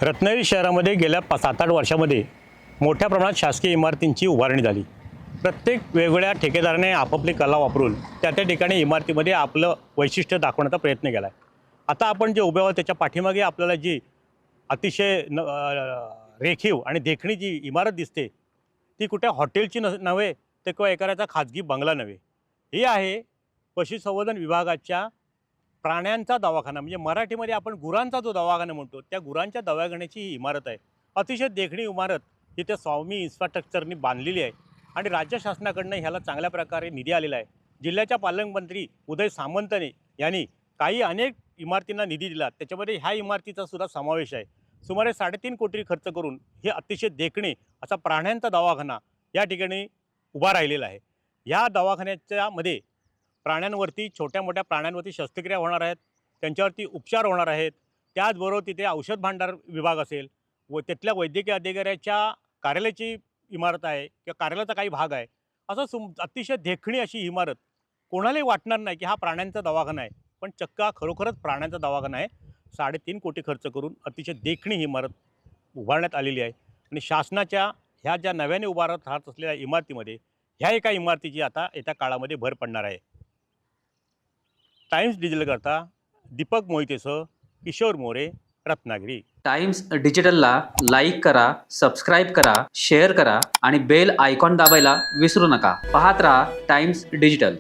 रत्नागिरी शहरामध्ये गेल्या 7-8 वर्षामध्ये मोठ्या प्रमाणात शासकीय इमारतींची उभारणी झाली। प्रत्येक वेगवेगळ्या ठेकेदाराने आपापली कला वापरून त्या ठिकाणी इमारतीमध्ये आपलं वैशिष्ट्य दाखवण्याचा प्रयत्न केला आहे। आता आपण जे उभे आहोत त्याच्या पाठीमागे आपल्याला जी अतिशय रेखीव आणि देखणी जी इमारत दिसते ती कुठे हॉटेलची नव्हे तर किंवा एखाद्याचा खाजगी बंगला नव्हे, ही आहे पशुसंवर्धन विभागाच्या प्राण्यांचा दवाखाना, म्हणजे मराठीमध्ये आपण गुरांचा जो दवाखाना म्हणतो त्या गुरांच्या दवाखान्याची ही इमारत आहे। अतिशय देखणी इमारत ही त्या स्वामी इन्फ्रास्ट्रक्चरनी बांधलेली आहे आणि राज्य शासनाकडून ह्याला चांगल्या प्रकारे निधी आलेला आहे। जिल्ह्याच्या पालकमंत्री उदय सामंतने यांनी अनेक इमारतींना निधी दिला, त्याच्यामध्ये ह्या इमारतीचा सुद्धा समावेश आहे। सुमारे 3.5 कोटी खर्च करून हे अतिशय देखणे असा प्राण्यांचा दवाखाना या ठिकाणी उभा राहिलेला आहे। या दवाखान्याच्या मध्ये प्राण्यांवरती, छोट्या मोठ्या प्राण्यांवरती शस्त्रक्रिया होणार आहेत, त्यांच्यावरती उपचार होणार आहेत। त्याचबरोबर तिथे औषध भांडार विभाग असेल व तिथल्या वैद्यकीय अधिकाऱ्याच्या कार्यालयाची इमारत आहे किंवा कार्यालयाचा काही भाग आहे। असं अतिशय देखणी अशी इमारत कोणालाही वाटणार नाही की हा प्राण्यांचा दवाखाना आहे, पण चक्क खरोखरच प्राण्यांचा दवाखाना आहे। 3.5 कोटी खर्च करून अतिशय देखणी ही इमारत उभारण्यात आलेली आहे आणि शासनाच्या ह्या ज्या नव्याने उभारत राहत असलेल्या इमारतीमध्ये ह्या एका इमारतीची आता येत्या काळामध्ये भर पडणार आहे। टाइम्स डिजिटल करता दीपक मोहितेसह किशोर मोरे, रत्नागिरी। टाइम्स डिजिटलला लाईक करा, सबस्क्राईब करा, शेअर करा आणि बेल आयकॉन दाबायला विसरू नका। पाहत रहा टाइम्स डिजिटल।